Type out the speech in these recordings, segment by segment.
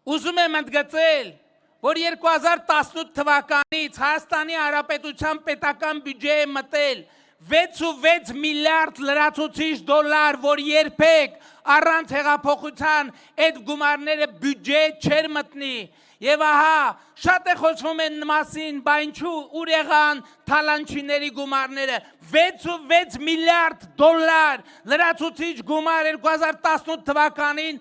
Ուզում եմ ընդգծել, որ 2018 թվականից Հայաստանի Հանրապետության պետական բյուջե է մտել 6.6 միլիարդ լրացուցիչ դոլար, որ երբեք առանց հեղափոխության այդ գումարները բյուջե չէր մտնի։ Եվ ահա շատ է խոսվում են մասին, բա ինչու ուր եղան թալանչիների գումարները 6.6 միլիարդ դոլար լրացուցիչ գումար 2018 թվականին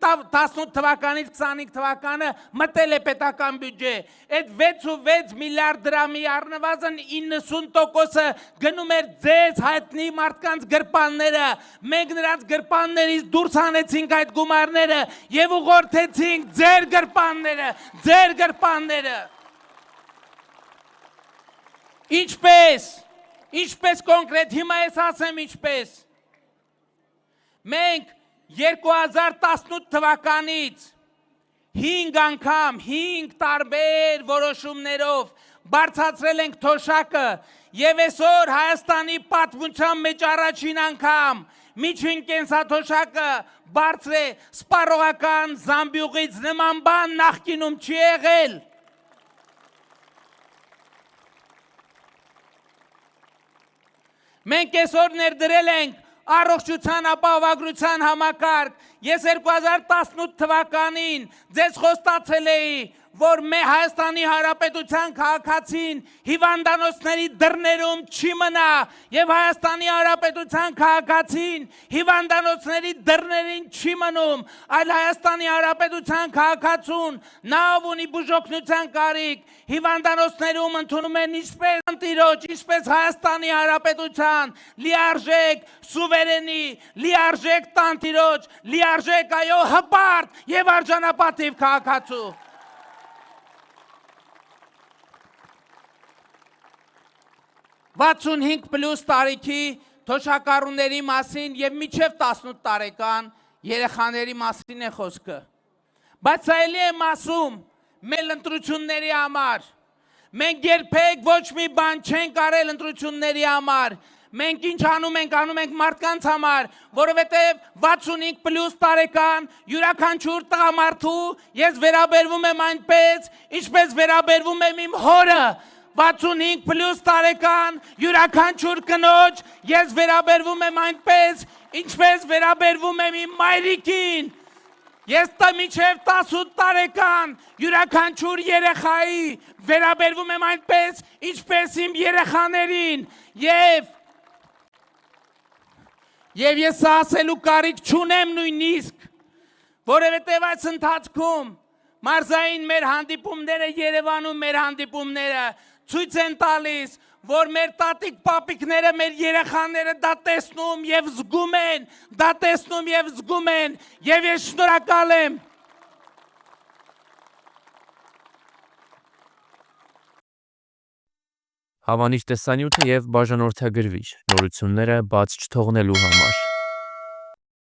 18 թվականից 25 թվականը մտել է պետական բյուջե։ Այդ 6.6 միլիարդ դրամի առնվազն 90%-ը գնում էր ձեզ հայտնի մարդկանց գրպանները։ Մենք նրանց գրպաններից դուրս հանեցինք այդ գումարները եւ ուղղորդեցինք ձեր գրպանները։ Ինչպես կոնկրետ, հիմա ես ասեմ ինչպես։ Մենք 2018 թվականից 5 անգամ, 5 տարբեր որոշումներով բարձրացրել ենք թոշակը եւ այսօր Հայաստանի պատմության մեջ առաջին անգամ միջին կենսաթոշակը բարձր է սպառողական զամբյուղից նման բան նախկինում չի եղել։ Մենք այսօր ներդրել ենք առողջության ապահովագրության համակարգ։ Ես 2018 թվականին ձեզ խոստացել էի, որ Հայաստանի Հանրապետության քաղաքացին հիվանդանոցների դռներում չի մնա եւ Հայաստանի Հանրապետության քաղաքացին հիվանդանոցների դռներին չի մնում, այլ Հայաստանի Հանրապետության քաղաքացուն նա ով ունի բուժօգնության կարիք հիվանդանոցներում ընդունում են ինչպես անտիրոջ, ինչպես Հայաստանի Հանրապետության լիարժեք սուվերենի, լիարժեք տանտիրոջ, լիարժեք այո հպարտ եւ արժանապատիվ քաղաքացու։ 65 պլյուս տարիքի թոշակառուների մասին եւ մինչեւ 18 տարեկան երեխաների մասին է խոսքը։ Բայց այլի եմ ասում մեր ընտրությունների համար։ Մենք երբեք ոչ մի բան չենք արել ընտրությունների համար։ Մենք ինչ անում ենք մարդկանց համար, որովհետև 65 պլյուս տարեկան յուրաքանչյուր տղամարդու ես վերաբերվում եմ այնպես, ինչպես վերաբերվում եմ իմ հորը։ 65 պլյուս տարեկան յուրաքանչյուր կնոջ ես վերաբերվում եմ այնպես, ինչպես վերաբերվում եմ իմ մայրիկին։ Ես մինչև 18 տարեկան յուրաքանչյուր երեխայի վերաբերվում եմ այնպես, ինչպես իմ երեխաներին։ Եվ ես ասելու կարիք չունեմ նույնիսկ, որովհետև այս ընթացքում մարզային մեր հանդիպումները, Երևանում մեր հանդիպումները ցույց են տալիս, որ մեր տատիկ պապիկները, մեր երեխաները դա տեսնում եւ զգում են, եւ ես շնորհակալ եմ։ Հավանիչ տեսանյութը եւ բաժանորդագրվիչ նորությունները բաց չթողնելու համար։